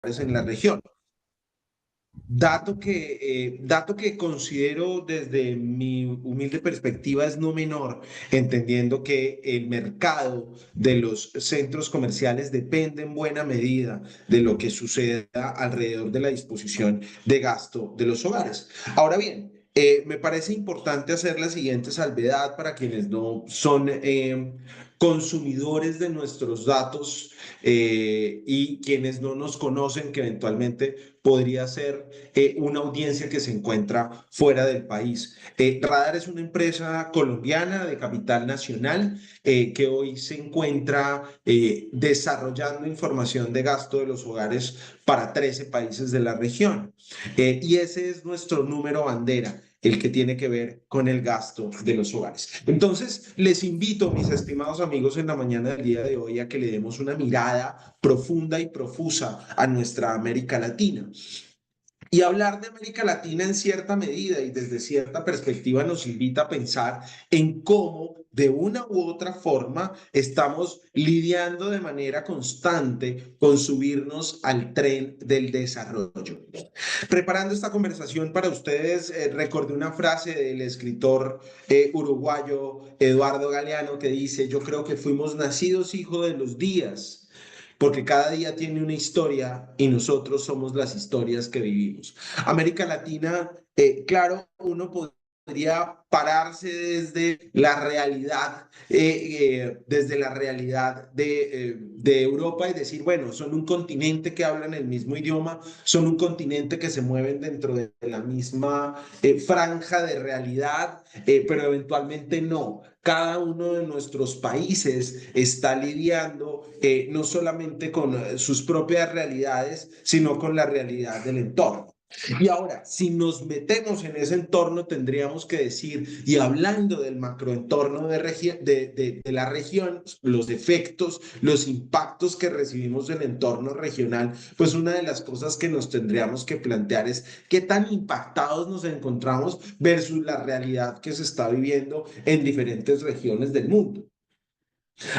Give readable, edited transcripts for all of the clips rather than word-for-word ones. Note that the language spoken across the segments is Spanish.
en la región. Dato que considero desde mi humilde perspectiva es no menor, entendiendo que el mercado de los centros comerciales depende en buena medida de lo que suceda alrededor de la disposición de gasto de los hogares. Ahora bien, me parece importante hacer la siguiente salvedad para quienes no son consumidores de nuestros datos y quienes no nos conocen, que eventualmente podría ser una audiencia que se encuentra fuera del país. Radar es una empresa colombiana de capital nacional que hoy se encuentra desarrollando información de gasto de los hogares para 13 países de la región. Y ese es nuestro número bandera, el que tiene que ver con el gasto de los hogares. Entonces, les invito, mis estimados amigos, en la mañana del día de hoy a que le demos una mirada profunda y profusa a nuestra América Latina. Y hablar de América Latina en cierta medida y desde cierta perspectiva nos invita a pensar en cómo de una u otra forma estamos lidiando de manera constante con subirnos al tren del desarrollo. Preparando esta conversación para ustedes, recordé una frase del escritor uruguayo Eduardo Galeano que dice, yo creo que fuimos nacidos hijos de los días porque cada día tiene una historia y nosotros somos las historias que vivimos. América Latina, claro, uno podría pararse desde la realidad de Europa y decir, bueno, son un continente que hablan el mismo idioma, son un continente que se mueven dentro de la misma franja de realidad, pero eventualmente no. Cada uno de nuestros países está lidiando no solamente con sus propias realidades, sino con la realidad del entorno. Y ahora, si nos metemos en ese entorno, tendríamos que decir, y hablando del macroentorno de la región, los efectos, los impactos que recibimos del entorno regional, pues una de las cosas que nos tendríamos que plantear es qué tan impactados nos encontramos versus la realidad que se está viviendo en diferentes regiones del mundo.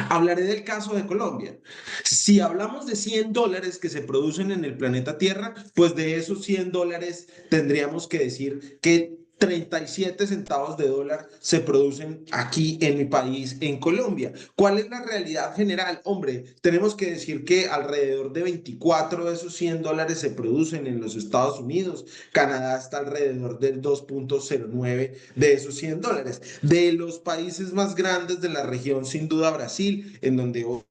Hablaré del caso de Colombia. Si hablamos de $100 que se producen en el planeta Tierra, pues de esos $100 tendríamos que decir que 37 centavos de dólar se producen aquí en mi país, en Colombia. ¿Cuál es la realidad general? Hombre, tenemos que decir que alrededor de 24 de esos $100 se producen en los Estados Unidos. Canadá está alrededor del 2,09 de esos $100. De los países más grandes de la región, sin duda Brasil, en donde hoy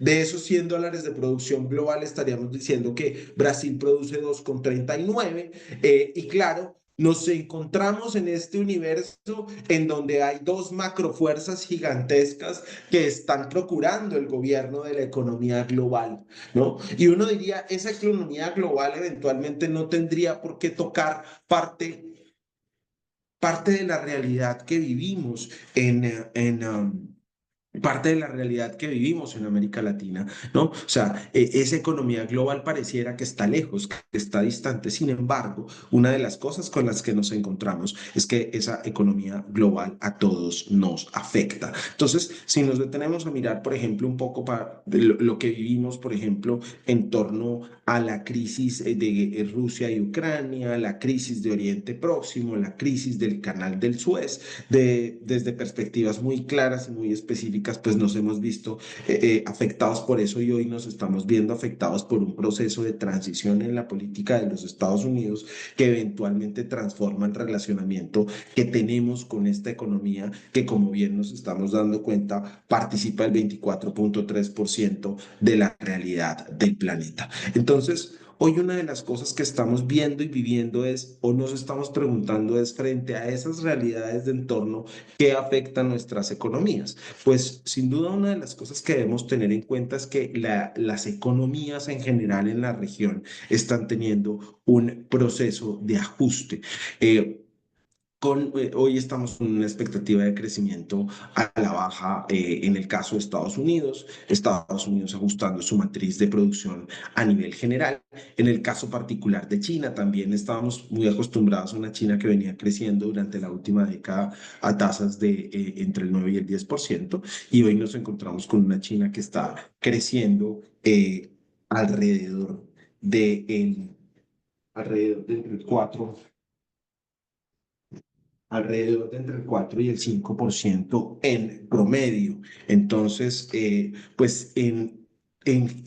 de esos $100 de producción global estaríamos diciendo que Brasil produce 2,39 y claro, nos encontramos en este universo en donde hay dos macrofuerzas gigantescas que están procurando el gobierno de la economía global, ¿no? Y uno diría, esa economía global eventualmente no tendría por qué tocar parte de la realidad que vivimos parte de la realidad que vivimos en América Latina, ¿no? O sea, esa economía global pareciera que está lejos, que está distante. Sin embargo, una de las cosas con las que nos encontramos es que esa economía global a todos nos afecta. Entonces, si nos detenemos a mirar, por ejemplo, un poco para lo que vivimos, por ejemplo, en torno a la crisis de Rusia y Ucrania, la crisis de Oriente Próximo, la crisis del Canal del Suez, desde perspectivas muy claras y muy específicas, pues nos hemos visto afectados por eso y hoy nos estamos viendo afectados por un proceso de transición en la política de los Estados Unidos que eventualmente transforma el relacionamiento que tenemos con esta economía que, como bien nos estamos dando cuenta, participa el 24,3% de la realidad del planeta. Entonces, hoy una de las cosas que estamos viendo y viviendo es, o nos estamos preguntando es frente a esas realidades de entorno, ¿qué afectan nuestras economías? Pues sin duda una de las cosas que debemos tener en cuenta es que las economías en general en la región están teniendo un proceso de ajuste. Hoy estamos con una expectativa de crecimiento a la baja en el caso de Estados Unidos ajustando su matriz de producción a nivel general. En el caso particular de China, también estábamos muy acostumbrados a una China que venía creciendo durante la última década a tasas de entre el 9 y el 10%, y hoy nos encontramos con una China que está creciendo alrededor de alrededor de entre el 4 alrededor de entre el 4 y el 5% en promedio. Entonces, pues en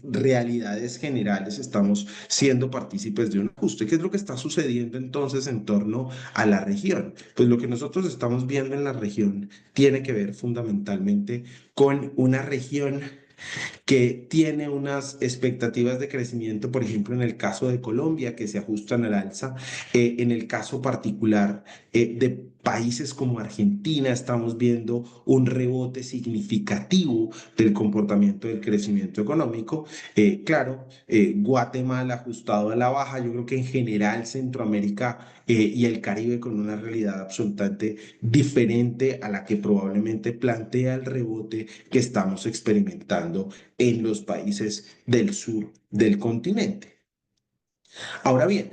realidades generales estamos siendo partícipes de un ajuste. ¿Qué es lo que está sucediendo entonces en torno a la región? Pues lo que nosotros estamos viendo en la región tiene que ver fundamentalmente con una región que tiene unas expectativas de crecimiento, por ejemplo, en el caso de Colombia, que se ajustan al alza. En el caso particular de países como Argentina, estamos viendo un rebote significativo del comportamiento del crecimiento económico. Claro, Guatemala ajustado a la baja, yo creo que en general Centroamérica y el Caribe con una realidad absolutamente diferente a la que probablemente plantea el rebote que estamos experimentando en los países del sur del continente. Ahora bien,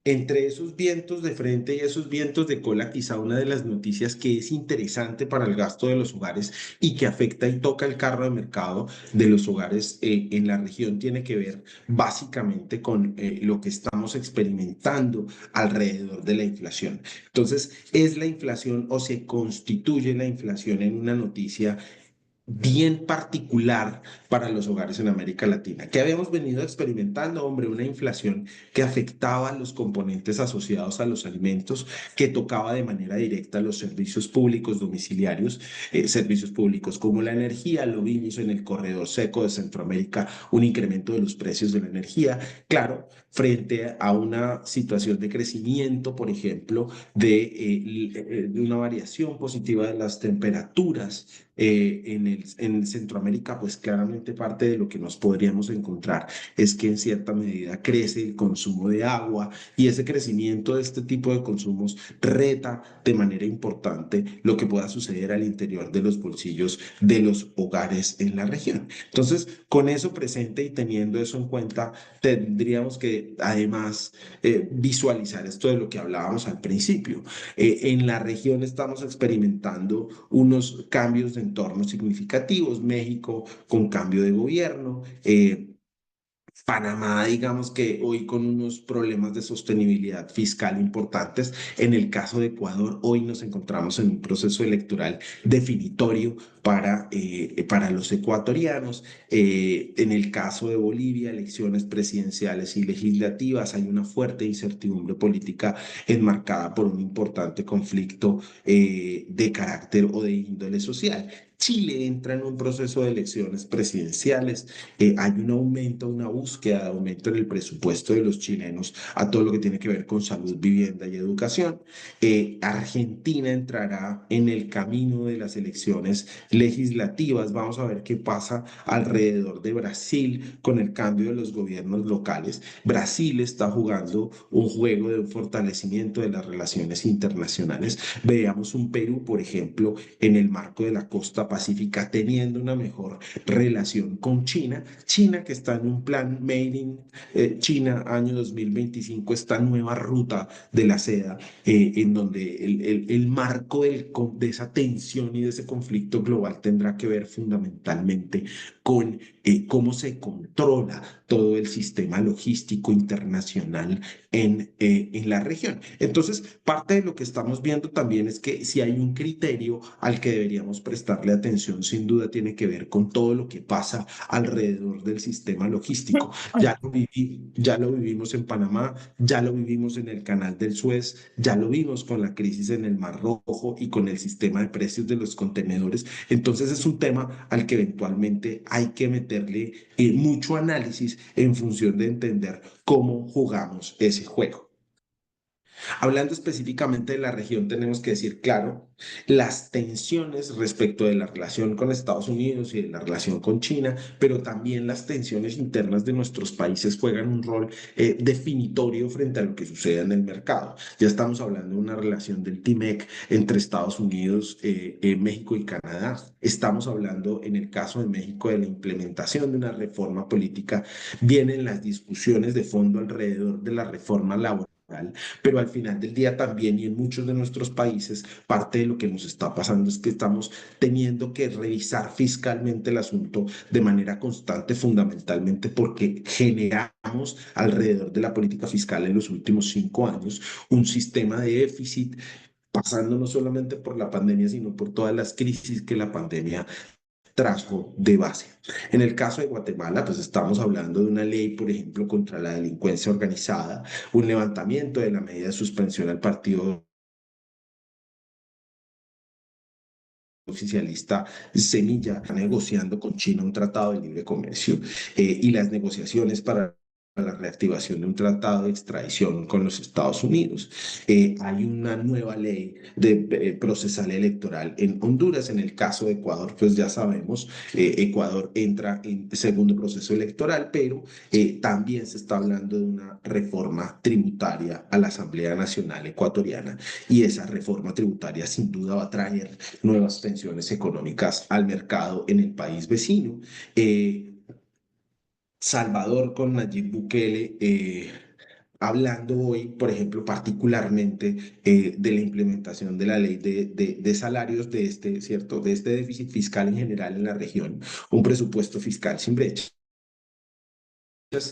entre esos vientos de frente y esos vientos de cola, quizá una de las noticias que es interesante para el gasto de los hogares y que afecta y toca el carro de mercado de los hogares en la región tiene que ver básicamente con lo que estamos experimentando alrededor de la inflación. Entonces, ¿es la inflación o se constituye la inflación en una noticia bien particular para los hogares en América Latina, que habíamos venido experimentando, hombre, una inflación que afectaba a los componentes asociados a los alimentos, que tocaba de manera directa los servicios públicos domiciliarios, servicios públicos como la energía, lo vimos en el corredor seco de Centroamérica, un incremento de los precios de la energía, claro, frente a una situación de crecimiento, por ejemplo, de una variación positiva de las temperaturas en Centroamérica, pues claramente parte de lo que nos podríamos encontrar es que en cierta medida crece el consumo de agua y ese crecimiento de este tipo de consumos reta de manera importante lo que pueda suceder al interior de los bolsillos de los hogares en la región. Entonces, con eso presente y teniendo eso en cuenta, tendríamos que además visualizar esto de lo que hablábamos al principio. En la región estamos experimentando unos cambios de entorno significativos. México con cambio de gobierno. Panamá, digamos que hoy con unos problemas de sostenibilidad fiscal importantes. En el caso de Ecuador, hoy nos encontramos en un proceso electoral definitorio para los ecuatorianos. En el caso de Bolivia, elecciones presidenciales y legislativas, hay una fuerte incertidumbre política enmarcada por un importante conflicto de carácter o de índole social. Chile entra en un proceso de elecciones presidenciales, hay un aumento, una búsqueda de aumento en el presupuesto de los chilenos a todo lo que tiene que ver con salud, vivienda y educación. Argentina entrará en el camino de las elecciones legislativas. Vamos a ver qué pasa alrededor de Brasil con el cambio de los gobiernos locales. Brasil está jugando un juego de fortalecimiento de las relaciones internacionales. Veamos un Perú, por ejemplo, en el marco de la costa pacífica, teniendo una mejor relación con China. China que está en un plan Made in China año 2025, esta nueva ruta de la seda, en donde el marco de esa tensión y de ese conflicto global tendrá que ver fundamentalmente con cómo se controla todo el sistema logístico internacional en la región. Entonces, parte de lo que estamos viendo también es que si hay un criterio al que deberíamos prestarle atención, sin duda tiene que ver con todo lo que pasa alrededor del sistema logístico. Ya lo vivimos en Panamá, ya lo vivimos en el Canal del Suez, ya lo vimos con la crisis en el Mar Rojo y con el sistema de precios de los contenedores. Entonces es un tema al que eventualmente hay que meterle mucho análisis en función de entender cómo jugamos ese juego. Hablando específicamente de la región, tenemos que decir, claro, las tensiones respecto de la relación con Estados Unidos y de la relación con China, pero también las tensiones internas de nuestros países juegan un rol definitorio frente a lo que sucede en el mercado. Ya estamos hablando de una relación del TIMEC entre Estados Unidos, México y Canadá. Estamos hablando, en el caso de México, de la implementación de una reforma política. Vienen las discusiones de fondo alrededor de la reforma laboral pero al final del día también y en muchos de nuestros países, parte de lo que nos está pasando es que estamos teniendo que revisar fiscalmente el asunto de manera constante, fundamentalmente porque generamos alrededor de la política fiscal en los últimos 5 años un sistema de déficit pasando no solamente por la pandemia, sino por todas las crisis que la pandemia trajo de base. En el caso de Guatemala, pues estamos hablando de una ley, por ejemplo, contra la delincuencia organizada, un levantamiento de la medida de suspensión al partido oficialista Semilla, negociando con China un tratado de libre comercio y las negociaciones para la reactivación de un tratado de extradición con los Estados Unidos. Hay una nueva ley de procesal electoral en Honduras. En el caso de Ecuador, pues ya sabemos, Ecuador entra en segundo proceso electoral, pero también se está hablando de una reforma tributaria a la Asamblea Nacional Ecuatoriana y esa reforma tributaria sin duda va a traer nuevas tensiones económicas al mercado en el país vecino. Salvador con Nayib Bukele, hablando hoy, por ejemplo, particularmente de la implementación de la ley de salarios de este, ¿cierto? De este déficit fiscal en general en la región, un presupuesto fiscal sin brecha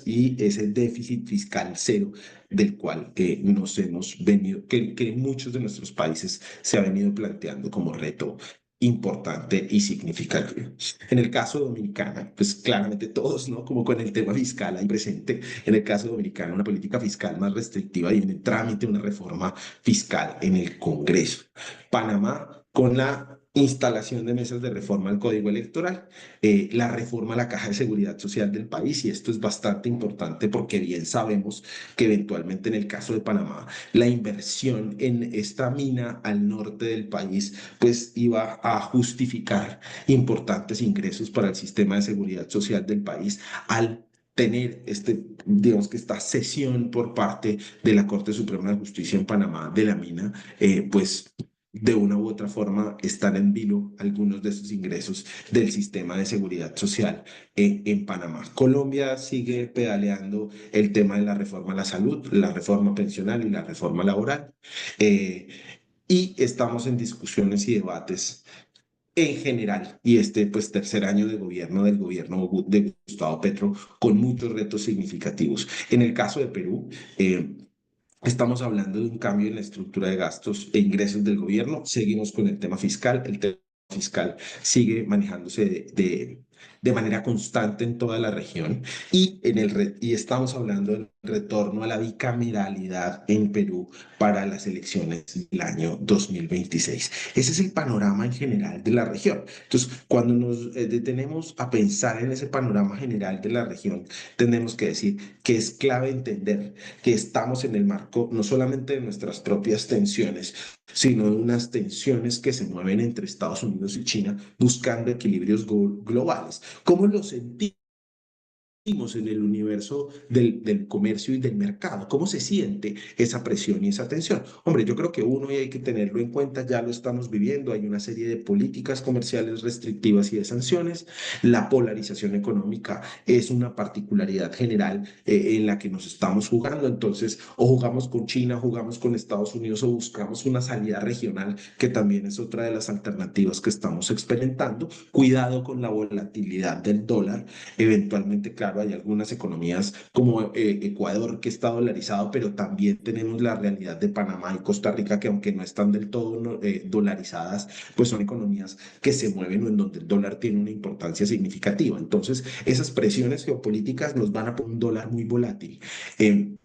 y ese déficit fiscal cero del cual nos hemos venido, que en muchos de nuestros países se ha venido planteando como reto importante y significativo. En el caso de Dominicana, pues claramente todos, ¿no? Como con el tema fiscal ahí presente, en el caso de Dominicana, una política fiscal más restrictiva y en el trámite de una reforma fiscal en el Congreso. Panamá, con la instalación de mesas de reforma al Código Electoral, la reforma a la Caja de Seguridad Social del país, y esto es bastante importante porque bien sabemos que eventualmente en el caso de Panamá, la inversión en esta mina al norte del país, pues iba a justificar importantes ingresos para el sistema de seguridad social del país al tener digamos que esta cesión por parte de la Corte Suprema de Justicia en Panamá de la mina, pues de una u otra forma están en vilo algunos de esos ingresos del sistema de seguridad social en Panamá. Colombia sigue pedaleando el tema de la reforma a la salud, la reforma pensional y la reforma laboral. Eh, y estamos en discusiones y debates en general, y este pues tercer año de gobierno del gobierno de Gustavo Petro con muchos retos significativos. En el caso de Perú, estamos hablando de un cambio en la estructura de gastos e ingresos del gobierno. Seguimos con el tema fiscal. El tema fiscal sigue manejándose de manera constante en toda la región y estamos hablando del retorno a la bicameralidad en Perú para las elecciones del año 2026. Ese es el panorama en general de la región. Entonces, cuando nos detenemos a pensar en ese panorama general de la región, tenemos que decir que es clave entender que estamos en el marco no solamente de nuestras propias tensiones, sino de unas tensiones que se mueven entre Estados Unidos y China buscando equilibrios globales. ¿Cómo lo sentimos en el universo del comercio y del mercado? ¿Cómo se siente esa presión y esa tensión? Hombre, yo creo que uno, y hay que tenerlo en cuenta, ya lo estamos viviendo, hay una serie de políticas comerciales restrictivas y de sanciones. La polarización económica es una particularidad general en la que nos estamos jugando. Entonces, o jugamos con China, jugamos con Estados Unidos o buscamos una salida regional, que también es otra de las alternativas que estamos experimentando. Cuidado con la volatilidad del dólar. Eventualmente, claro, hay algunas economías como Ecuador que está dolarizado, pero también tenemos la realidad de Panamá y Costa Rica que aunque no están del todo dolarizadas, pues son economías que se mueven o en donde el dólar tiene una importancia significativa. Entonces, esas presiones geopolíticas nos van a poner un dólar muy volátil. Eh,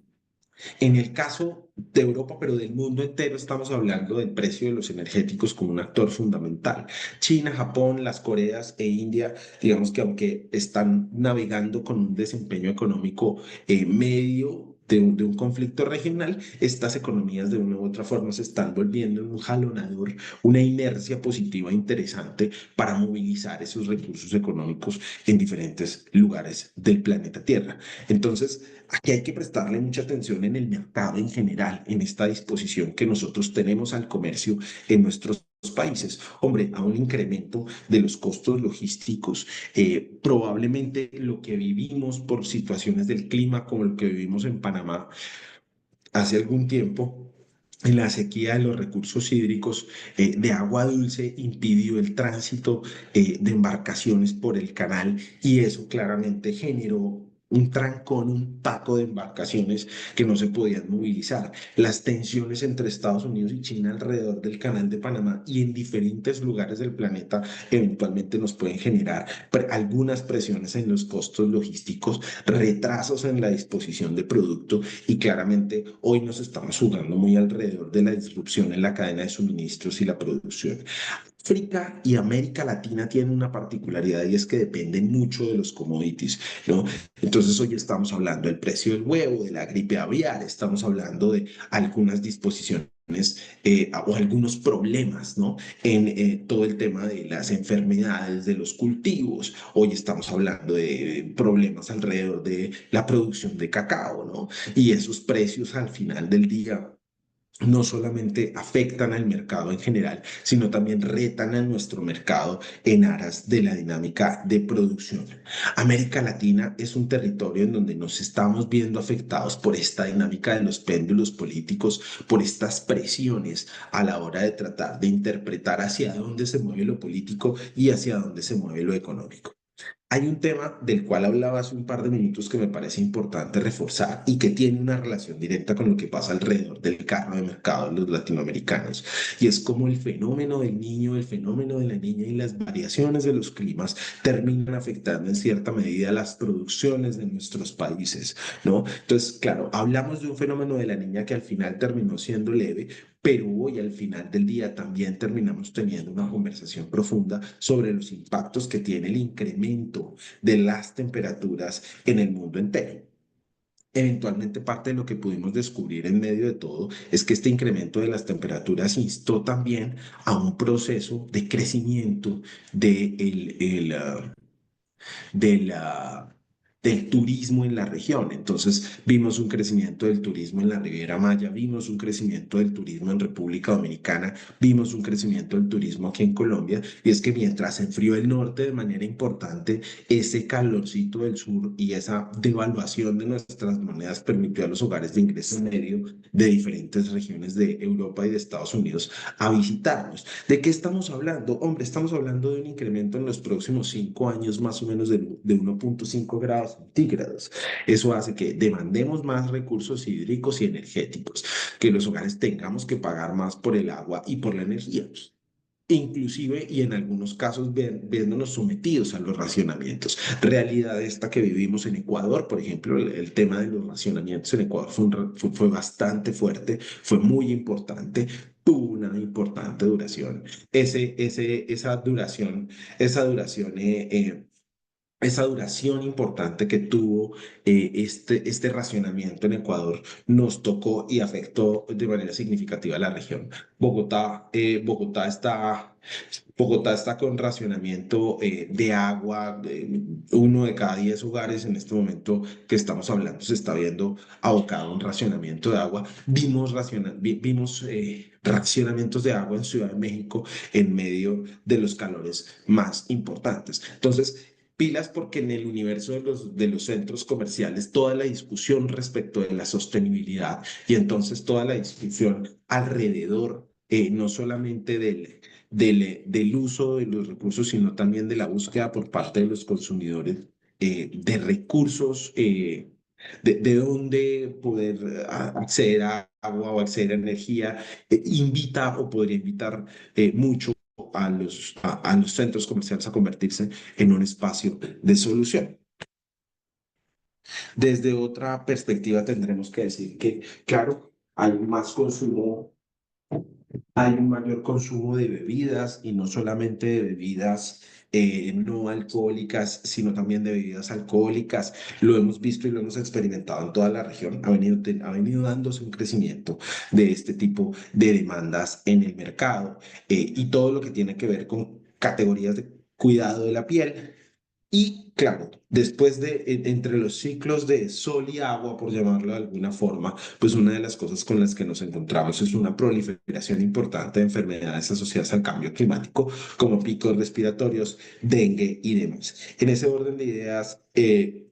en el caso de Europa, pero del mundo entero, estamos hablando del precio de los energéticos como un actor fundamental. China, Japón, las Coreas e India, digamos que aunque están navegando con un desempeño económico medio de un conflicto regional, estas economías de una u otra forma se están volviendo en un jalonador, una inercia positiva interesante para movilizar esos recursos económicos en diferentes lugares del planeta Tierra. Entonces, aquí hay que prestarle mucha atención en el mercado en general, en esta disposición que nosotros tenemos al comercio en nuestros países. Hombre, a un incremento de los costos logísticos, probablemente lo que vivimos por situaciones del clima, como lo que vivimos en Panamá, hace algún tiempo. La sequía de los recursos hídricos de agua dulce impidió el tránsito de embarcaciones por el canal y eso claramente generó un trancón, un taco de embarcaciones que no se podían movilizar. Las tensiones entre Estados Unidos y China alrededor del canal de Panamá y en diferentes lugares del planeta eventualmente nos pueden generar algunas presiones en los costos logísticos, retrasos en la disposición de producto y claramente hoy nos estamos jugando muy alrededor de la disrupción en la cadena de suministros y la producción. África y América Latina tienen una particularidad y es que dependen mucho de los commodities, ¿no? Entonces hoy estamos hablando del precio del huevo, de la gripe aviar, estamos hablando de algunas disposiciones o algunos problemas, ¿no? En todo el tema de las enfermedades de los cultivos. Hoy estamos hablando de problemas alrededor de la producción de cacao, ¿no? Y esos precios al final del día no solamente afectan al mercado en general, sino también retan a nuestro mercado en aras de la dinámica de producción. América Latina es un territorio en donde nos estamos viendo afectados por esta dinámica de los péndulos políticos, por estas presiones a la hora de tratar de interpretar hacia dónde se mueve lo político y hacia dónde se mueve lo económico. Hay un tema del cual hablaba hace un par de minutos que me parece importante reforzar y que tiene una relación directa con lo que pasa alrededor del carro de mercado de los latinoamericanos. Y es como el fenómeno del niño, el fenómeno de la niña y las variaciones de los climas terminan afectando en cierta medida las producciones de nuestros países, ¿no? Entonces, claro, hablamos de un fenómeno de la niña que al final terminó siendo leve, pero hoy al final del día también terminamos teniendo una conversación profunda sobre los impactos que tiene el incremento de las temperaturas en el mundo entero. Eventualmente parte de lo que pudimos descubrir en medio de todo es que este incremento de las temperaturas instó también a un proceso de crecimiento de de la, del turismo en la región. Entonces vimos un crecimiento del turismo en la Riviera Maya, vimos un crecimiento del turismo en República Dominicana, vimos un crecimiento del turismo aquí en Colombia, y es que mientras se enfrió el norte de manera importante, ese calorcito del sur y esa devaluación de nuestras monedas permitió a los hogares de ingreso medio de diferentes regiones de Europa y de Estados Unidos a visitarnos. ¿De qué estamos hablando? Hombre, estamos hablando de un incremento en los próximos 5 años más o menos de 1,5 grados centígrados. Eso hace que demandemos más recursos hídricos y energéticos, que los hogares tengamos que pagar más por el agua y por la energía, inclusive y en algunos casos viéndonos sometidos a los racionamientos. Realidad esta que vivimos en Ecuador, por ejemplo, el tema de los racionamientos en Ecuador fue bastante fuerte, fue muy importante, tuvo una importante duración. Esa duración, esa duración esa duración importante que tuvo este racionamiento en Ecuador nos tocó y afectó de manera significativa a la región. Bogotá, eh, Bogotá está, Bogotá está con racionamiento de agua. Uno de cada 10 hogares en este momento que estamos hablando se está viendo abocado a un racionamiento de agua. Vimos racionamientos de agua en Ciudad de México en medio de los calores más importantes. Entonces, pilas porque en el universo de los centros comerciales toda la discusión respecto de la sostenibilidad y entonces toda la discusión alrededor no solamente del uso de los recursos, sino también de la búsqueda por parte de los consumidores de recursos, de dónde poder acceder a agua o acceder a energía, invita o podría invitar mucho a los centros comerciales a convertirse en un espacio de solución. Desde otra perspectiva tendremos que decir que, claro, hay más consumo, hay un mayor consumo de bebidas y no solamente de bebidas no alcohólicas, sino también de bebidas alcohólicas. Lo hemos visto y lo hemos experimentado en toda la región. Ha venido dándose un crecimiento de este tipo de demandas en el mercado y todo lo que tiene que ver con categorías de cuidado de la piel. Y claro, después entre los ciclos de sol y agua, por llamarlo de alguna forma, pues una de las cosas con las que nos encontramos es una proliferación importante de enfermedades asociadas al cambio climático, como picos respiratorios, dengue y demás. En ese orden de ideas,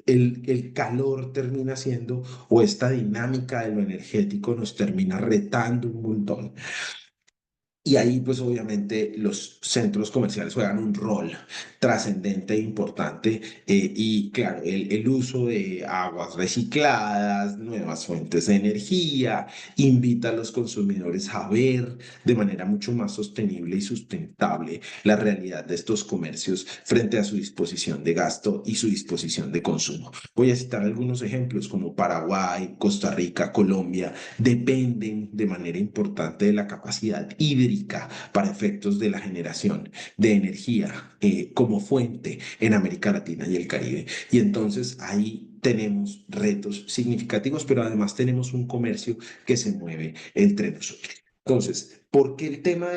el calor termina siendo, o esta dinámica de lo energético nos termina retando un montón. Y ahí, pues obviamente, los centros comerciales juegan un rol trascendente e importante. Y claro, el uso de aguas recicladas, nuevas fuentes de energía, invita a los consumidores a ver de manera mucho más sostenible y sustentable la realidad de estos comercios frente a su disposición de gasto y su disposición de consumo. Voy a citar algunos ejemplos como Paraguay, Costa Rica, Colombia dependen de manera importante de la capacidad hídrica para efectos de la generación de energía como fuente en América Latina y el Caribe. Y entonces ahí tenemos retos significativos, pero además tenemos un comercio que se mueve entre nosotros. Entonces, ¿por qué el tema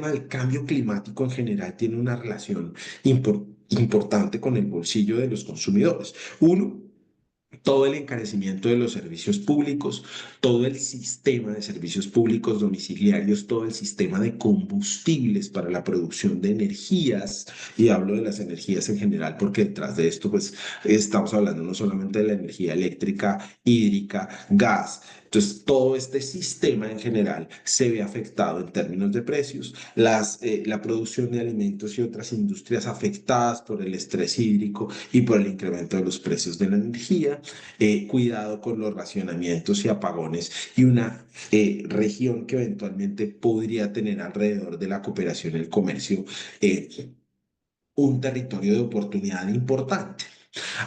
del cambio climático en general tiene una relación importante con el bolsillo de los consumidores? Uno, todo el encarecimiento de los servicios públicos, todo el sistema de servicios públicos domiciliarios, todo el sistema de combustibles para la producción de energías, y hablo de las energías en general porque detrás de esto pues estamos hablando no solamente de la energía eléctrica, hídrica, gas. Entonces, todo este sistema en general se ve afectado en términos de precios, la producción de alimentos y otras industrias afectadas por el estrés hídrico y por el incremento de los precios de la energía, cuidado con los racionamientos y apagones y una región que eventualmente podría tener alrededor de la cooperación y el comercio un territorio de oportunidad importante.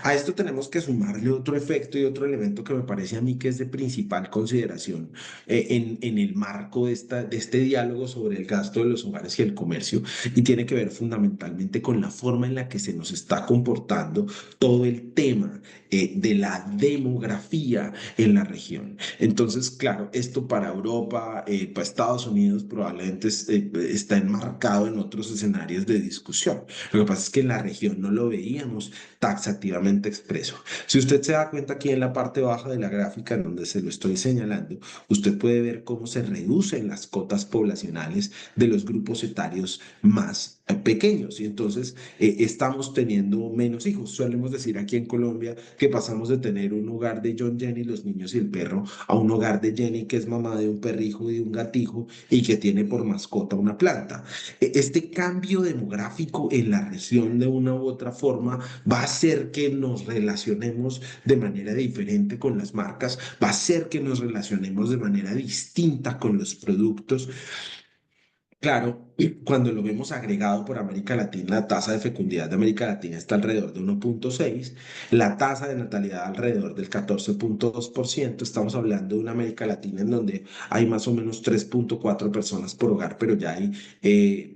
A esto tenemos que sumarle otro efecto y otro elemento que me parece a mí que es de principal consideración en el marco de este diálogo sobre el gasto de los hogares y el comercio, y tiene que ver fundamentalmente con la forma en la que se nos está comportando todo el tema de la demografía en la región. Entonces, claro, esto para Europa, para Estados Unidos probablemente está enmarcado en otros escenarios de discusión. Lo que pasa es que en la región no lo veíamos taxativamente expreso. Si usted se da cuenta aquí en la parte baja de la gráfica en donde se lo estoy señalando, usted puede ver cómo se reducen las cotas poblacionales de los grupos etarios más pequeños, y entonces estamos teniendo menos hijos. Solemos decir aquí en Colombia que pasamos de tener un hogar de John, Jenny, los niños y el perro, a un hogar de Jenny que es mamá de un perrijo y de un gatijo y que tiene por mascota una planta. Este cambio demográfico en la región de una u otra forma va a hacer que nos relacionemos de manera diferente con las marcas, va a hacer que nos relacionemos de manera distinta con los productos. Claro, y cuando lo vemos agregado por América Latina, la tasa de fecundidad de América Latina está alrededor de 1,6, la tasa de natalidad alrededor del 14,2%. Estamos hablando de una América Latina en donde hay más o menos 3,4 personas por hogar, pero ya hay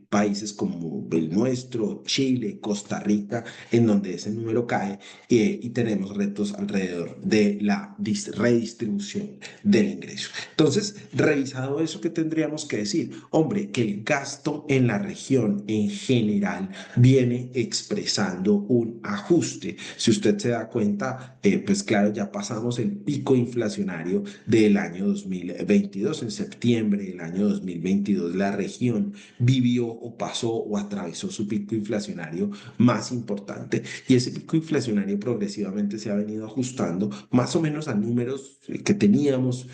países como el nuestro, Chile, Costa Rica, en donde ese número cae, y tenemos retos alrededor de la redistribución del ingreso. Entonces, revisado eso, ¿qué tendríamos que decir? Hombre, que el gasto en la región en general viene expresando un ajuste. Si usted se da cuenta, pues claro, ya pasamos el pico inflacionario del año 2022. En septiembre del año 2022, la región vivió o pasó o atravesó su pico inflacionario más importante, y ese pico inflacionario progresivamente se ha venido ajustando más o menos a números que teníamos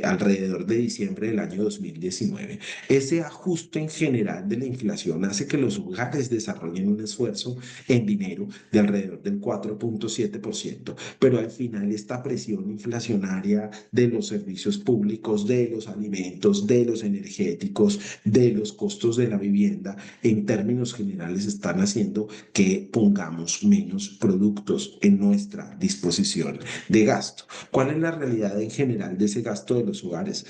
alrededor de diciembre del año 2019. Ese ajuste en general de la inflación hace que los hogares desarrollen un esfuerzo en dinero de alrededor del 4,7%, pero al final esta presión inflacionaria de los servicios públicos, de los alimentos, de los energéticos, de los costos de la vivienda, en términos generales están haciendo que pongamos menos productos en nuestra disposición de gasto. ¿Cuál es la realidad en general de ese gasto de los hogares?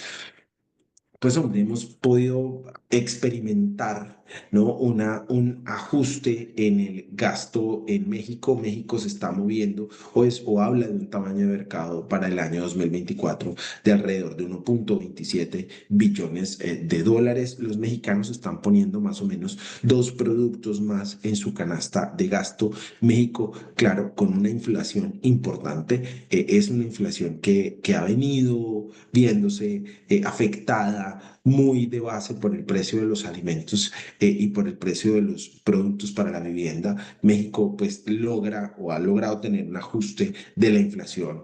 Pues hombre, hemos podido experimentar, ¿no? Un ajuste en el gasto en México. México se está moviendo o habla de un tamaño de mercado para el año 2024 de alrededor de 1,27 billones de dólares. Los mexicanos están poniendo más o menos dos productos más en su canasta de gasto. México, claro, con una inflación importante, es una inflación que ha venido viéndose afectada ya muy de base por el precio de los alimentos y por el precio de los productos para la vivienda, México pues logra o ha logrado tener un ajuste de la inflación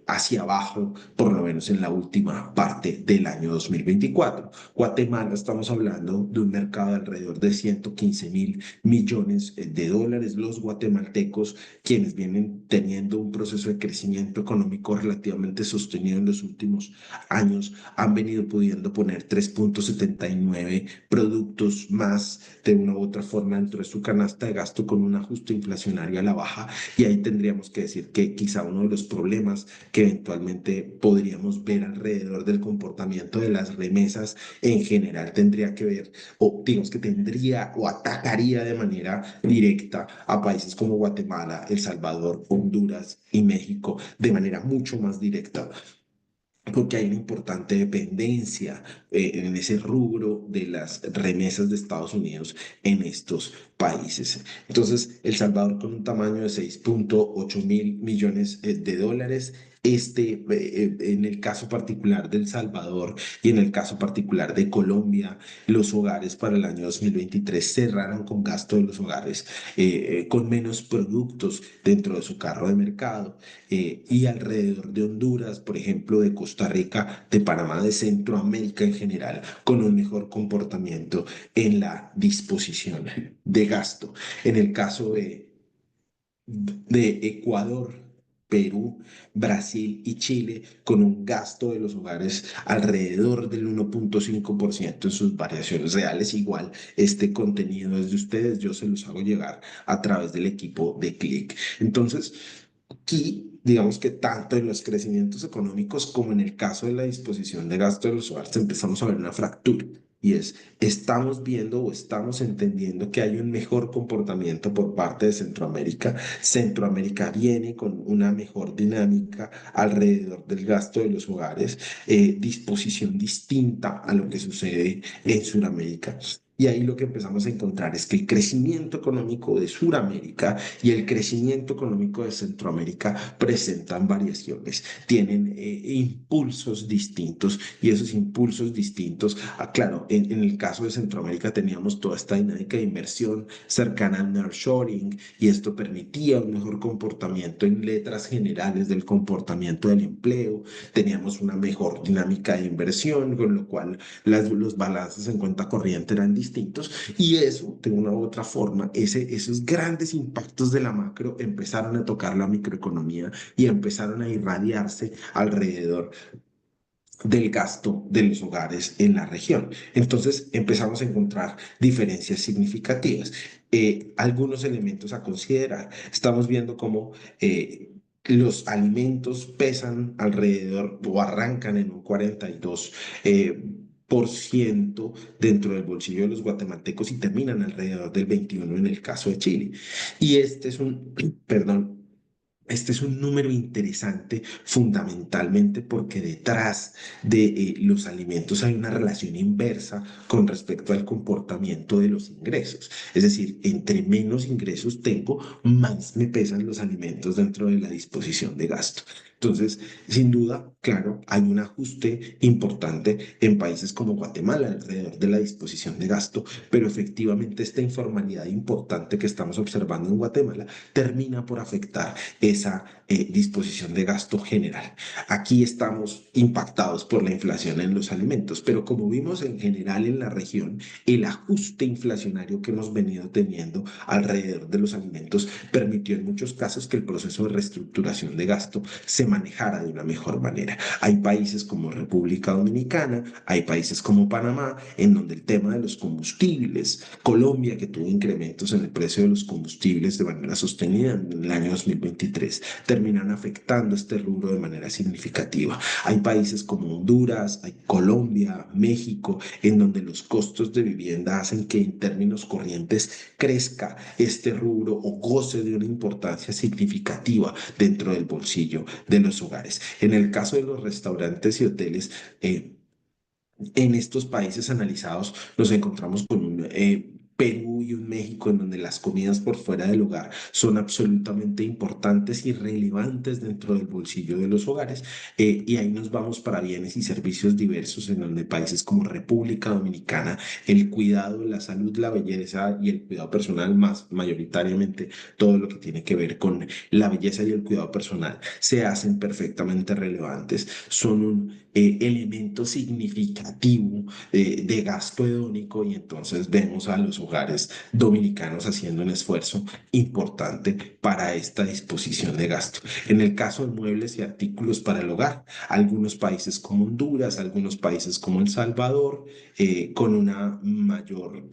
hacia abajo, por lo menos en la última parte del año 2024. Guatemala, estamos hablando de un mercado de alrededor de 115.000 millones de dólares. Los guatemaltecos, quienes vienen teniendo un proceso de crecimiento económico relativamente sostenido en los últimos años, han venido pudiendo poner 3,79 productos más de una u otra forma dentro de su canasta de gasto con un ajuste inflacionario a la baja. Y ahí tendríamos que decir que quizá uno de los problemas que eventualmente podríamos ver alrededor del comportamiento de las remesas en general tendría que ver, o digamos que tendría o atacaría de manera directa a países como Guatemala, El Salvador, Honduras y México de manera mucho más directa, porque hay una importante dependencia en ese rubro de las remesas de Estados Unidos en estos países. Entonces, El Salvador con un tamaño de 6,8 millones de dólares. En el caso particular de El Salvador y en el caso particular de Colombia, los hogares para el año 2023 cerraron con gasto de los hogares con menos productos dentro de su carro de mercado y alrededor de Honduras, por ejemplo, de Costa Rica, de Panamá, de Centroamérica en general, con un mejor comportamiento en la disposición de gasto. En el caso de Ecuador, Perú, Brasil y Chile, con un gasto de los hogares alrededor del 1,5% en sus variaciones reales. Igual, este contenido es de ustedes, yo se los hago llegar a través del equipo de Click. Entonces, aquí, digamos que tanto en los crecimientos económicos como en el caso de la disposición de gasto de los hogares, empezamos a ver una fractura. Y es, estamos viendo o estamos entendiendo que hay un mejor comportamiento por parte de Centroamérica. Centroamérica viene con una mejor dinámica alrededor del gasto de los hogares, disposición distinta a lo que sucede en Sudamérica. Y ahí lo que empezamos a encontrar es que el crecimiento económico de Sudamérica y el crecimiento económico de Centroamérica presentan variaciones, tienen impulsos distintos y esos impulsos distintos, claro, en el caso de Centroamérica teníamos toda esta dinámica de inversión cercana al nearshoring y esto permitía un mejor comportamiento en letras generales del comportamiento del empleo, teníamos una mejor dinámica de inversión, con lo cual los balances en cuenta corriente eran distintos y eso, de una u otra forma, esos grandes impactos de la macro empezaron a tocar la microeconomía y empezaron a irradiarse alrededor del gasto de los hogares en la región. Entonces empezamos a encontrar diferencias significativas. Algunos elementos a considerar. Estamos viendo cómo los alimentos pesan alrededor o arrancan en un 42 por ciento dentro del bolsillo de los guatemaltecos y terminan alrededor del 21 en el caso de Chile. Y este es un, perdón, este es un número interesante fundamentalmente porque detrás de los alimentos hay una relación inversa con respecto al comportamiento de los ingresos. Es decir, entre menos ingresos tengo, más me pesan los alimentos dentro de la disposición de gasto. Entonces, sin duda, claro, hay un ajuste importante en países como Guatemala alrededor de la disposición de gasto, pero efectivamente esta informalidad importante que estamos observando en Guatemala termina por afectar esa disposición de gasto general. Aquí estamos impactados por la inflación en los alimentos, pero como vimos en general en la región, el ajuste inflacionario que hemos venido teniendo alrededor de los alimentos permitió en muchos casos que el proceso de reestructuración de gasto se manejara de una mejor manera. Hay países como República Dominicana, hay países como Panamá, en donde el tema de los combustibles, Colombia que tuvo incrementos en el precio de los combustibles de manera sostenida en el año 2023, terminan afectando este rubro de manera significativa. Hay países como Honduras, hay Colombia, México, en donde los costos de vivienda hacen que en términos corrientes crezca este rubro o goce de una importancia significativa dentro del bolsillo de los hogares. En el caso de los restaurantes y hoteles, en estos países analizados nos encontramos con Perú y un México en donde las comidas por fuera del hogar son absolutamente importantes y relevantes dentro del bolsillo de los hogares. Y ahí nos vamos para bienes y servicios diversos en donde países como República Dominicana, el cuidado, la salud, la belleza y el cuidado personal, más mayoritariamente todo lo que tiene que ver con la belleza y el cuidado personal, se hacen perfectamente relevantes, son un elemento significativo de gasto hedónico y entonces vemos a los hogares dominicanos haciendo un esfuerzo importante para esta disposición de gasto. En el caso de muebles y artículos para el hogar, algunos países como Honduras, algunos países como El Salvador, con una mayor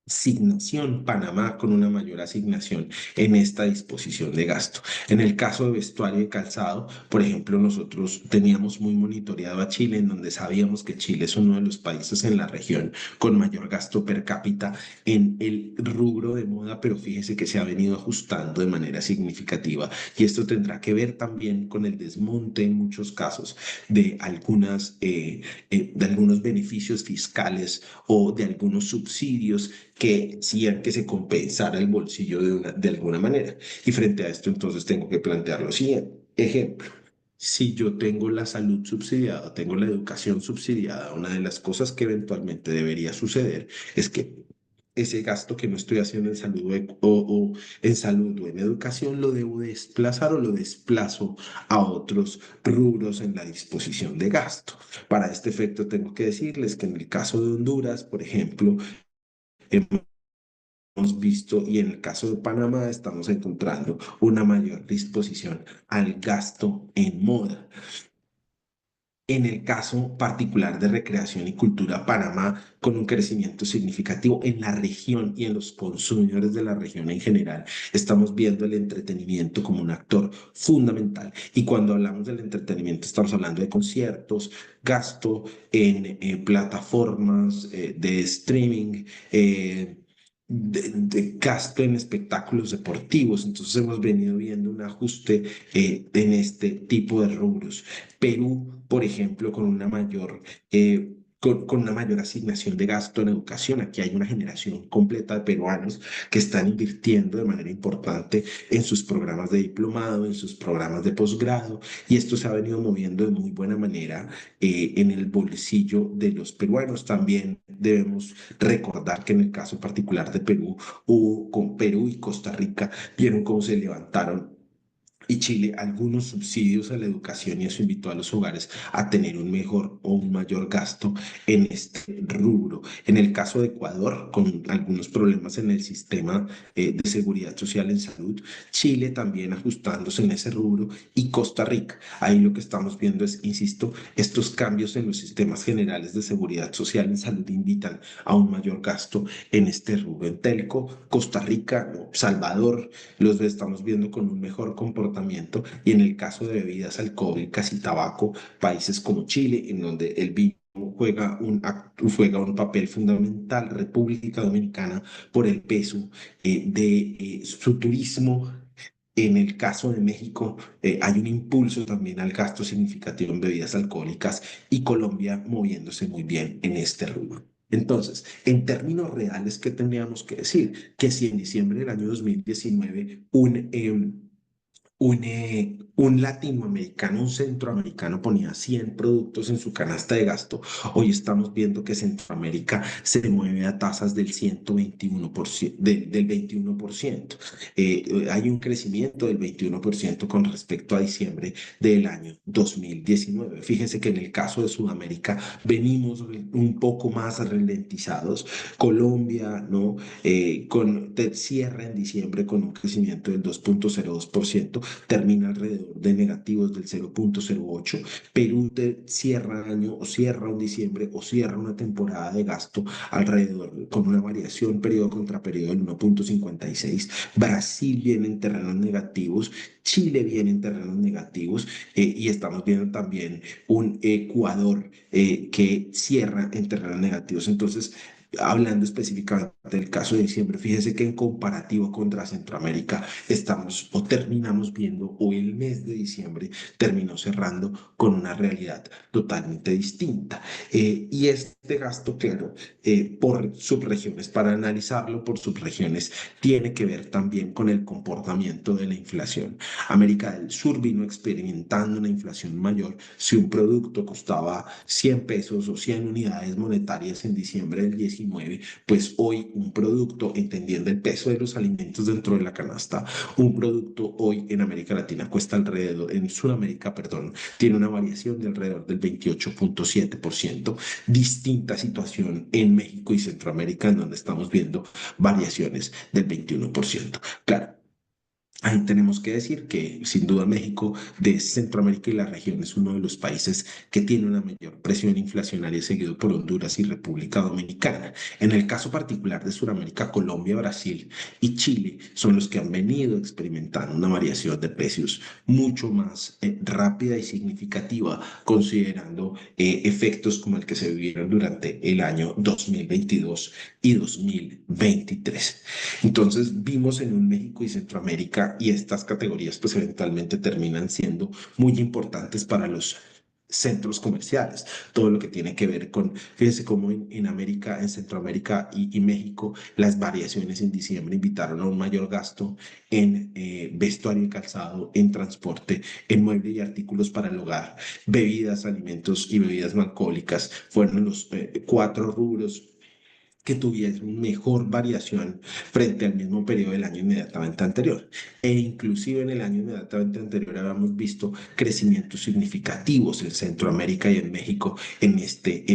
asignación, Panamá con una mayor asignación en esta disposición de gasto. En el caso de vestuario y calzado, por ejemplo, nosotros teníamos muy monitoreado a Chile, en donde sabíamos que Chile es uno de los países en la región con mayor gasto per cápita en el rubro de moda, pero fíjese que se ha venido ajustando de manera significativa y esto tendrá que ver también con el desmonte en muchos casos de de algunos beneficios fiscales o de algunos subsidios que hacían que se compensara el bolsillo de alguna manera. Y frente a esto, entonces tengo que plantear lo siguiente. Ejemplo, si yo tengo la salud subsidiada, tengo la educación subsidiada, una de las cosas que eventualmente debería suceder es que ese gasto que no estoy haciendo en salud o en salud o en educación lo debo desplazar o lo desplazo a otros rubros en la disposición de gasto. Para este efecto, tengo que decirles que en el caso de Honduras, por ejemplo, hemos visto y en el caso de Panamá estamos encontrando una mayor disposición al gasto en moda. En el caso particular de recreación y cultura, Panamá, con un crecimiento significativo en la región y en los consumidores de la región en general, estamos viendo el entretenimiento como un actor fundamental. Y cuando hablamos del entretenimiento, estamos hablando de conciertos, gasto en plataformas de streaming, de gasto en espectáculos deportivos. Entonces hemos venido viendo un ajuste en este tipo de rubros. Perú, por ejemplo, con una mayor asignación de gasto en educación. Aquí hay una generación completa de peruanos que están invirtiendo de manera importante en sus programas de diplomado, en sus programas de posgrado, y esto se ha venido moviendo de muy buena manera en el bolsillo de los peruanos. También debemos recordar que en el caso particular de Perú, hubo con Perú y Costa Rica, vieron cómo se levantaron y Chile algunos subsidios a la educación y eso invitó a los hogares a tener un mejor o un mayor gasto en este rubro. En el caso de Ecuador, con algunos problemas en el sistema de seguridad social en salud, Chile también ajustándose en ese rubro y Costa Rica. Ahí lo que estamos viendo es, insisto, estos cambios en los sistemas generales de seguridad social en salud invitan a un mayor gasto en este rubro. En Telco, Costa Rica, Salvador, los estamos viendo con un mejor comportamiento y en el caso de bebidas alcohólicas y tabaco, países como Chile, en donde el vino juega un papel fundamental, República Dominicana, por el peso de su turismo. En el caso de México, hay un impulso también al gasto significativo en bebidas alcohólicas y Colombia moviéndose muy bien en este rubro. Entonces, en términos reales, ¿qué tendríamos que decir? Que si en diciembre del año 2019 un latinoamericano, un centroamericano ponía 100 productos en su canasta de gasto. Hoy estamos viendo que Centroamérica se mueve a tasas del 121%, del 21%. Hay un crecimiento del 21% con respecto a diciembre del año 2019. Fíjense que en el caso de Sudamérica venimos un poco más ralentizados. Colombia, ¿no? Cierra en diciembre con un crecimiento del 2,02%, termina alrededor de negativos del 0,08. Perú cierra año o cierra un diciembre o cierra una temporada de gasto alrededor con una variación periodo contra periodo del 1,56. Brasil viene en terrenos negativos, Chile viene en terrenos negativos y estamos viendo también un Ecuador que cierra en terrenos negativos. Entonces, Hablando específicamente del caso de diciembre, fíjese que en comparativo contra Centroamérica estamos o terminamos viendo, o el mes de diciembre terminó cerrando con una realidad totalmente distinta. Y este gasto, claro, por subregiones, para analizarlo por subregiones, tiene que ver también con el comportamiento de la inflación. América del Sur vino experimentando una inflación mayor. Si un producto costaba 100 pesos o 100 unidades monetarias en diciembre del 19, pues hoy un producto, entendiendo el peso de los alimentos dentro de la canasta, un producto hoy en América Latina cuesta alrededor, en Sudamérica, perdón, tiene una variación de alrededor del 28,7%. Distinta situación en México y Centroamérica, en donde estamos viendo variaciones del 21%. Claro, ahí tenemos que decir que sin duda México de Centroamérica y la región es uno de los países que tiene una mayor presión inflacionaria, seguido por Honduras y República Dominicana. En el caso particular de Sudamérica, Colombia, Brasil y Chile son los que han venido experimentando una variación de precios mucho más rápida y significativa, considerando efectos como el que se vivieron durante el año 2022 y 2023. Entonces vimos en un México y Centroamérica y estas categorías pues eventualmente terminan siendo muy importantes para los centros comerciales, todo lo que tiene que ver con, fíjense cómo en América, en Centroamérica y México, las variaciones en diciembre invitaron a un mayor gasto en vestuario y calzado, en transporte, en muebles y artículos para el hogar, bebidas, alimentos y bebidas no alcohólicas, fueron los cuatro rubros que tuviese mejor variación frente al mismo periodo del año inmediatamente anterior. E inclusive en el año inmediatamente anterior habíamos visto crecimientos significativos en Centroamérica y en México en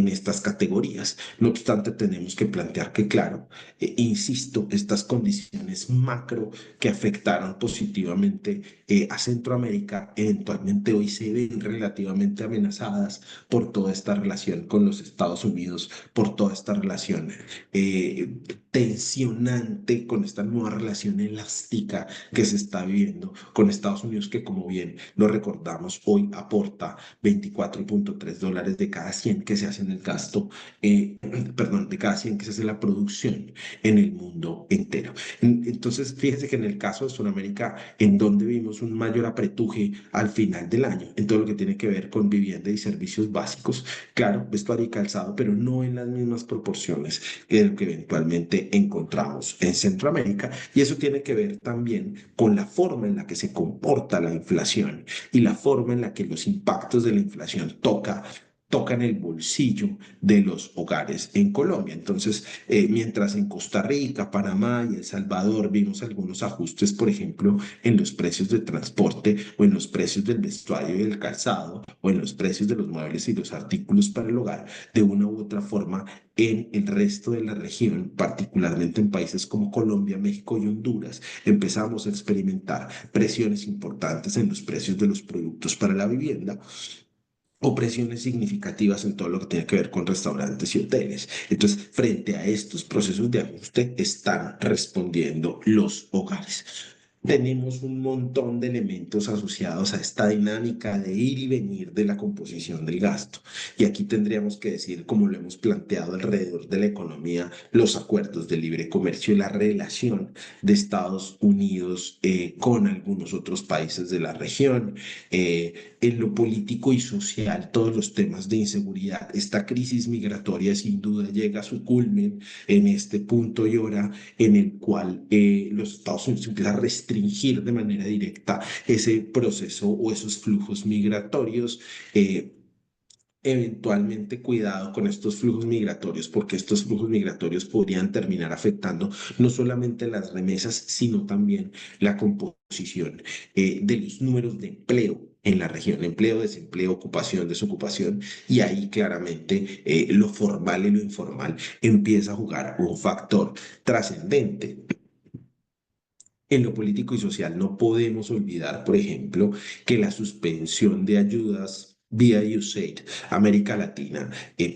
estas categorías. No obstante, tenemos que plantear que, claro, insisto, estas condiciones macro que afectaron positivamente a Centroamérica, eventualmente hoy se ven relativamente amenazadas por toda esta relación con los Estados Unidos, por toda esta relación eh, tensionante, con esta nueva relación elástica que se está viviendo con Estados Unidos, que como bien lo recordamos, hoy aporta $24,3 de cada 100 que se hace en el gasto, perdón, de cada 100 que se hace en la producción en el mundo entero. Entonces, fíjense que en el caso de Sudamérica, en donde vimos un mayor apretuje al final del año, en todo lo que tiene que ver con vivienda y servicios básicos, claro, vestuario y calzado, pero no en las mismas proporciones que lo que eventualmente encontramos en Centroamérica. Y eso tiene que ver también con la forma en la que se comporta la inflación y la forma en la que los impactos de la inflación tocan el bolsillo de los hogares en Colombia. Entonces, mientras en Costa Rica, Panamá y El Salvador vimos algunos ajustes, por ejemplo, en los precios de transporte o en los precios del vestuario y del calzado o en los precios de los muebles y los artículos para el hogar, de una u otra forma en el resto de la región, particularmente en países como Colombia, México y Honduras, empezamos a experimentar presiones importantes en los precios de los productos para la vivienda o presiones significativas en todo lo que tiene que ver con restaurantes y hoteles. Entonces, frente a estos procesos de ajuste, están respondiendo los hogares. Tenemos un montón de elementos asociados a esta dinámica de ir y venir de la composición del gasto. Y aquí tendríamos que decir, como lo hemos planteado alrededor de la economía, los acuerdos de libre comercio y la relación de Estados Unidos con algunos otros países de la región, en lo político y social, todos los temas de inseguridad. Esta crisis migratoria sin duda llega a su culmen en este punto y hora en el cual los Estados Unidos empiezan a restringir de manera directa ese proceso o esos flujos migratorios. Eventualmente cuidado con estos flujos migratorios, porque estos flujos migratorios podrían terminar afectando no solamente las remesas, sino también la composición de los números de empleo en la región, empleo, desempleo, ocupación, desocupación, y ahí claramente lo formal y lo informal empieza a jugar un factor trascendente. En lo político y social no podemos olvidar, por ejemplo, que la suspensión de ayudas vía USAID América Latina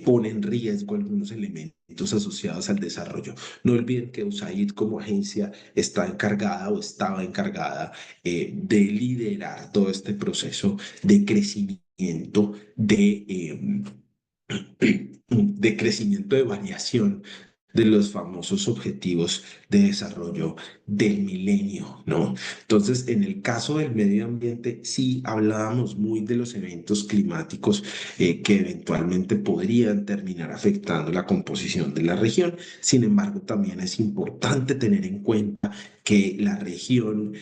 pone en riesgo algunos elementos asociados al desarrollo. No olviden que USAID como agencia está encargada o estaba encargada de liderar todo este proceso de crecimiento, de crecimiento de variación de los famosos objetivos de desarrollo del milenio, ¿no? Entonces, en el caso del medio ambiente, sí hablábamos muy de los eventos climáticos que eventualmente podrían terminar afectando la composición de la región. Sin embargo, también es importante tener en cuenta que la región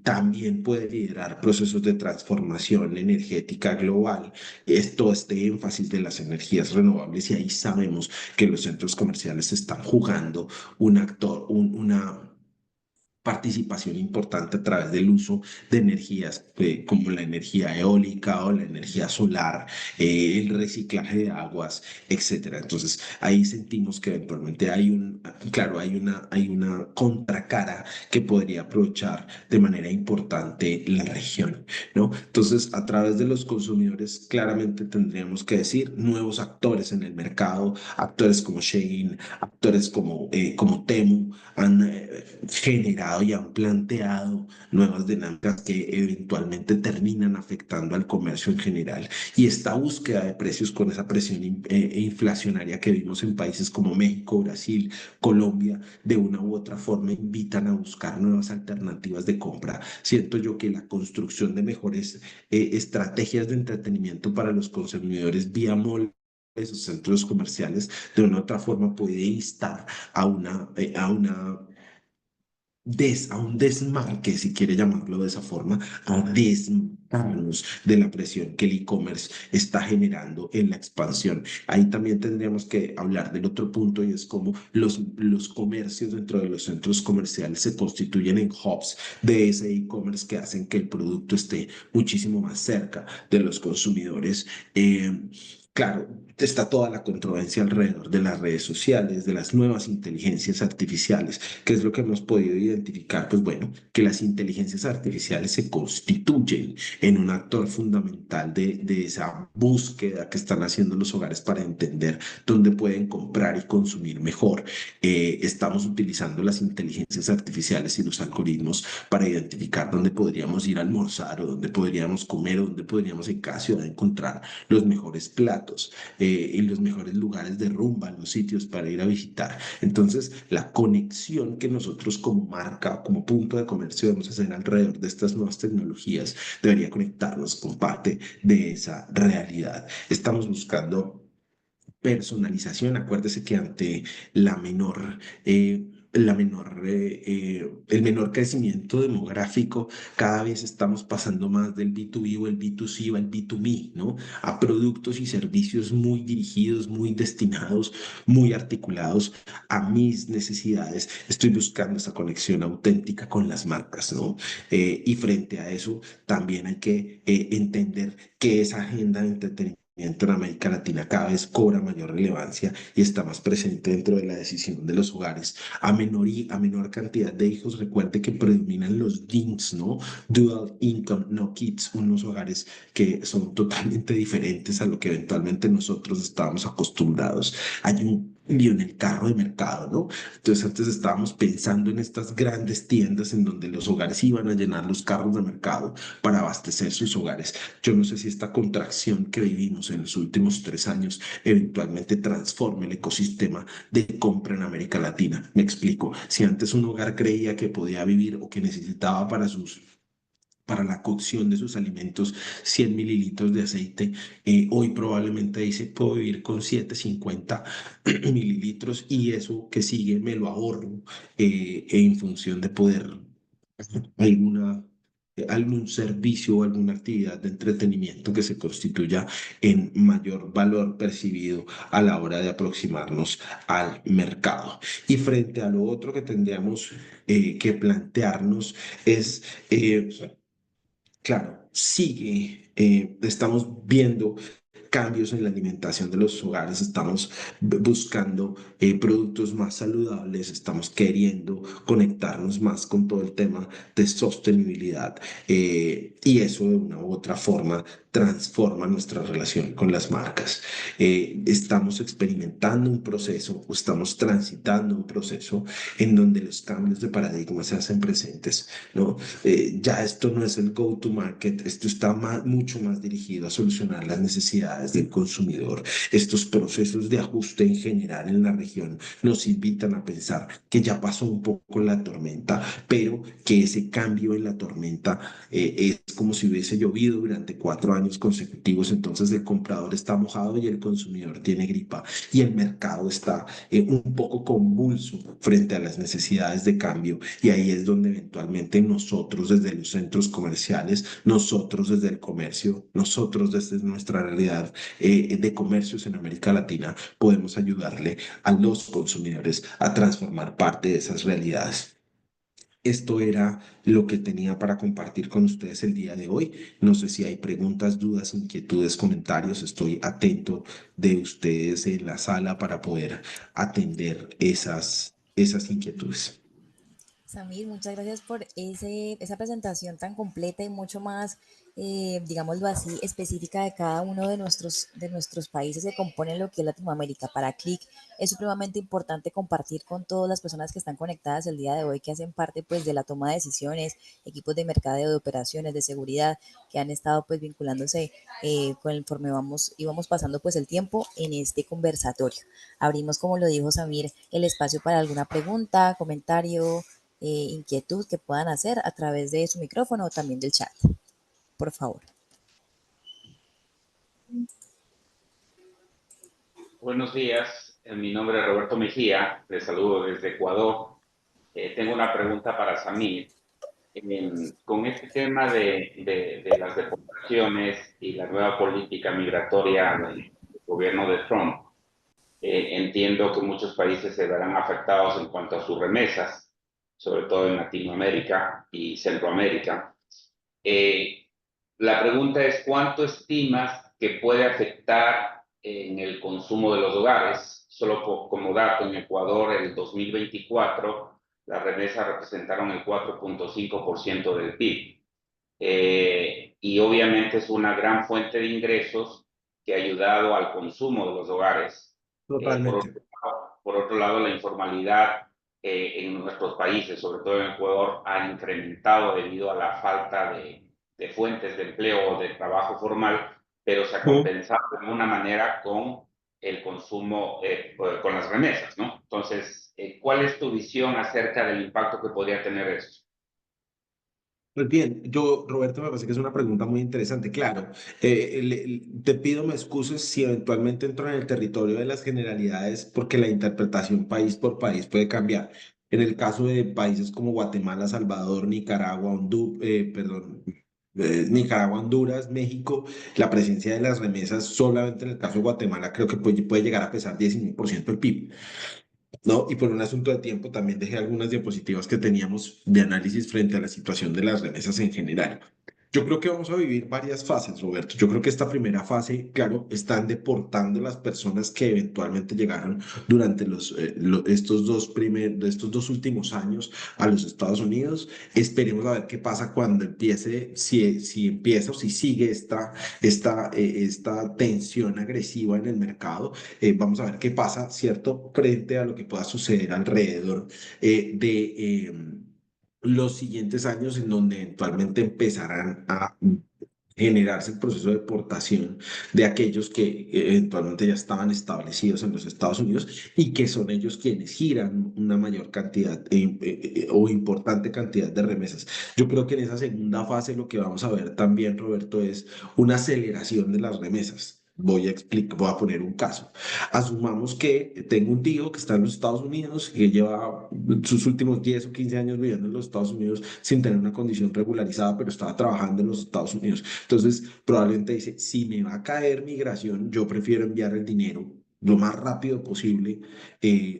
también puede liderar procesos de transformación energética global. Esto, este énfasis de las energías renovables, y ahí sabemos que los centros comerciales están jugando un actor, una participación importante a través del uso de energías como la energía eólica o la energía solar, el reciclaje de aguas, etcétera. Entonces, ahí sentimos que eventualmente claro, hay una contracara que podría aprovechar de manera importante la región, ¿no? Entonces, a través de los consumidores, claramente tendríamos que decir nuevos actores en el mercado, actores como Shein, actores como Temu, han generado y han planteado nuevas dinámicas que eventualmente terminan afectando al comercio en general. Y esta búsqueda de precios con esa presión inflacionaria que vimos en países como México, Brasil, Colombia, de una u otra forma invitan a buscar nuevas alternativas de compra. Siento yo que la construcción de mejores estrategias de entretenimiento para los consumidores vía mall, esos centros comerciales, de una u otra forma puede instar a un desmarque, si quiere llamarlo de esa forma, a desmarcarnos de la presión que el e-commerce está generando en la expansión. Ahí también tendríamos que hablar del otro punto, y es cómo los comercios dentro de los centros comerciales se constituyen en hubs de ese e-commerce que hacen que el producto esté muchísimo más cerca de los consumidores. Claro, está toda la controversia alrededor de las redes sociales, de las nuevas inteligencias artificiales. ¿Qué es lo que hemos podido identificar? Pues bueno, que las inteligencias artificiales se constituyen en un actor fundamental de esa búsqueda que están haciendo los hogares para entender dónde pueden comprar y consumir mejor. Estamos utilizando las inteligencias artificiales y los algoritmos para identificar dónde podríamos ir a almorzar o dónde podríamos comer o dónde podríamos en cada ciudad encontrar los mejores platos y los mejores lugares de rumba, los sitios para ir a visitar. Entonces, la conexión que nosotros como marca, como punto de comercio debemos hacer alrededor de estas nuevas tecnologías debería conectarnos con parte de esa realidad. Estamos buscando personalización. Acuérdese que ante el menor crecimiento demográfico, cada vez estamos pasando más del B2B o el B2C o el B2Me, ¿no? A productos y servicios muy dirigidos, muy destinados, muy articulados a mis necesidades. Estoy buscando esa conexión auténtica con las marcas, ¿no? Y frente a eso, también hay que entender que esa agenda de entretenimiento en América Latina cada vez cobra mayor relevancia y está más presente dentro de la decisión de los hogares. A menor cantidad de hijos, recuerde que predominan los DINKs, ¿no? Dual Income, no Kids, unos hogares que son totalmente diferentes a lo que eventualmente nosotros estábamos acostumbrados. Hay un lío en el carro de mercado, ¿no? Entonces antes estábamos pensando en estas grandes tiendas en donde los hogares iban a llenar los carros de mercado para abastecer sus hogares. Yo no sé si esta contracción que vivimos en los últimos 3 años eventualmente transforme el ecosistema de compra en América Latina. Me explico. Si antes un hogar creía que podía vivir o que necesitaba para la cocción de sus alimentos 100 mililitros de aceite, hoy probablemente dice, puedo vivir con 750 mililitros y eso que sigue me lo ahorro en función de poder alguna, algún servicio o alguna actividad de entretenimiento que se constituya en mayor valor percibido a la hora de aproximarnos al mercado. Y frente a lo otro que tendríamos que plantearnos es, claro, estamos viendo cambios en la alimentación de los hogares, estamos buscando productos más saludables, estamos queriendo conectarnos más con todo el tema de sostenibilidad, y eso de una u otra forma transforma nuestra relación con las marcas. Estamos experimentando un proceso o estamos transitando un proceso en donde los cambios de paradigma se hacen presentes, ¿no? Ya esto no es el go-to-market esto está mucho más dirigido a solucionar las necesidades del consumidor. Estos procesos de ajuste en general en la región nos invitan a pensar que ya pasó un poco la tormenta, pero que ese cambio en la tormenta es como si hubiese llovido durante 4 años consecutivos, entonces el comprador está mojado y el consumidor tiene gripa y el mercado está un poco convulso frente a las necesidades de cambio, y ahí es donde eventualmente nosotros desde los centros comerciales, nosotros desde el comercio, nosotros desde nuestra realidad de comercios en América Latina podemos ayudarle a los consumidores a transformar parte de esas realidades. Esto era lo que tenía para compartir con ustedes el día de hoy. No sé si hay preguntas, dudas, inquietudes, comentarios. Estoy atento de ustedes en la sala para poder atender esas inquietudes. Samir, muchas gracias por esa presentación tan completa y mucho más, digámoslo así, específica de cada uno de nuestros países que componen lo que es Latinoamérica. Para Click es supremamente importante compartir con todas las personas que están conectadas el día de hoy, que hacen parte pues de la toma de decisiones, equipos de mercadeo, de operaciones, de seguridad, que han estado pues vinculándose conforme íbamos pasando pues el tiempo en este conversatorio. Abrimos, como lo dijo Samir, el espacio para alguna pregunta, comentario, inquietud que puedan hacer a través de su micrófono o también del chat, por favor. Buenos días, mi nombre es Roberto Mejía, les saludo desde Ecuador. Tengo una pregunta para Samir. Con este tema de las deportaciones y la nueva política migratoria del gobierno de Trump, entiendo que muchos países se verán afectados en cuanto a sus remesas, sobre todo en Latinoamérica y Centroamérica. Eh, la pregunta es, ¿cuánto estimas que puede afectar en el consumo de los hogares? Solo como dato, en Ecuador, el 2024, las remesas representaron el 4.5% del PIB. Y obviamente es una gran fuente de ingresos que ha ayudado al consumo de los hogares. Totalmente. Por otro lado, la informalidad en nuestros países, sobre todo en Ecuador, ha incrementado debido a la falta de fuentes de empleo o de trabajo formal, pero se ha compensado de alguna manera con el consumo, con las remesas, ¿no? Entonces, ¿cuál es tu visión acerca del impacto que podría tener eso? Pues bien, Roberto, me parece que es una pregunta muy interesante. Claro, te pido me excuses si eventualmente entro en el territorio de las generalidades, porque la interpretación país por país puede cambiar. En el caso de países como Guatemala, Salvador, Nicaragua, Nicaragua, Honduras, México, la presencia de las remesas solamente en el caso de Guatemala creo que puede llegar a pesar 19% del PIB. ¿No? Y por un asunto de tiempo también dejé algunas diapositivas que teníamos de análisis frente a la situación de las remesas en general. Yo creo que vamos a vivir varias fases, Roberto. Yo creo que esta primera fase, claro, están deportando las personas que eventualmente llegaron durante estos dos últimos años a los Estados Unidos. Esperemos a ver qué pasa cuando empiece, si empieza o si sigue esta tensión agresiva en el mercado. Vamos a ver qué pasa, ¿cierto? Frente a lo que pueda suceder alrededor de los siguientes años, en donde eventualmente empezarán a generarse el proceso de deportación de aquellos que eventualmente ya estaban establecidos en los Estados Unidos y que son ellos quienes giran una mayor cantidad o importante cantidad de remesas. Yo creo que en esa segunda fase lo que vamos a ver también, Roberto, es una aceleración de las remesas. Voy a poner un caso. Asumamos que tengo un tío que está en los Estados Unidos, que lleva sus últimos 10 o 15 años viviendo en los Estados Unidos sin tener una condición regularizada, pero estaba trabajando en los Estados Unidos. Entonces, probablemente dice, si me va a caer migración, yo prefiero enviar el dinero lo más rápido posible,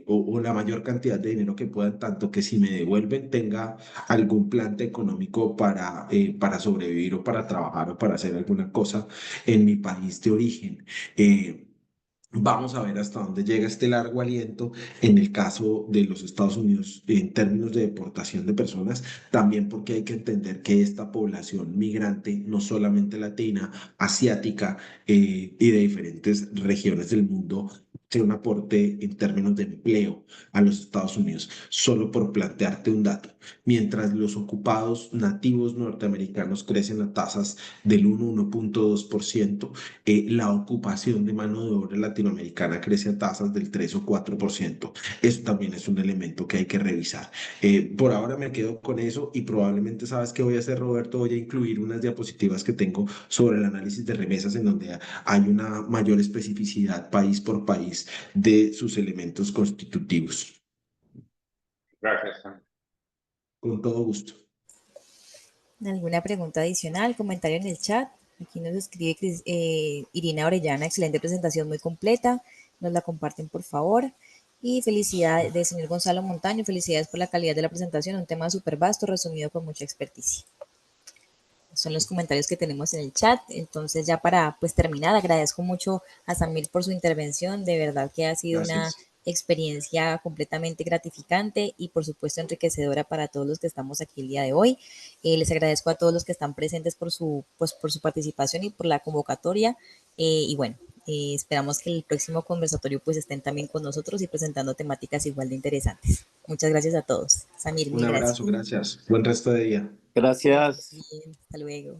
o la mayor cantidad de dinero que puedan, tanto que si me devuelven tenga algún plan económico para sobrevivir o para trabajar o para hacer alguna cosa en mi país de origen. Vamos a ver hasta dónde llega este largo aliento en el caso de los Estados Unidos en términos de deportación de personas, también porque hay que entender que esta población migrante, no solamente latina, asiática y de diferentes regiones del mundo, sea un aporte en términos de empleo a los Estados Unidos, solo por plantearte un dato. Mientras los ocupados nativos norteamericanos crecen a tasas del 1,2%, la ocupación de mano de obra latinoamericana crece a tasas del 3 o 4%. Eso también es un elemento que hay que revisar. Por ahora me quedo con eso y probablemente sabes qué voy a hacer, Roberto. Voy a incluir unas diapositivas que tengo sobre el análisis de remesas en donde hay una mayor especificidad país por país de sus elementos constitutivos. Gracias, Sam. Con todo gusto. ¿Alguna pregunta adicional? ¿Comentario en el chat? Aquí nos escribe Irina Orellana, excelente presentación, muy completa. Nos la comparten, por favor. Y felicidades de señor Gonzalo Montaño, felicidades por la calidad de la presentación, un tema súper vasto, resumido con mucha experticia. Son los comentarios que tenemos en el chat. Entonces, ya para pues terminar, agradezco mucho a Samir por su intervención. De verdad que ha sido una Gracias. experiencia completamente gratificante y por supuesto enriquecedora para todos los que estamos aquí el día de hoy. Les agradezco a todos los que están presentes pues, por su participación y por la convocatoria. Y bueno, esperamos que el próximo conversatorio pues estén también con nosotros y presentando temáticas igual de interesantes. Muchas gracias a todos. Samir, Un mil gracias. abrazo, gracias. Buen resto de día. Gracias. Bien, hasta luego.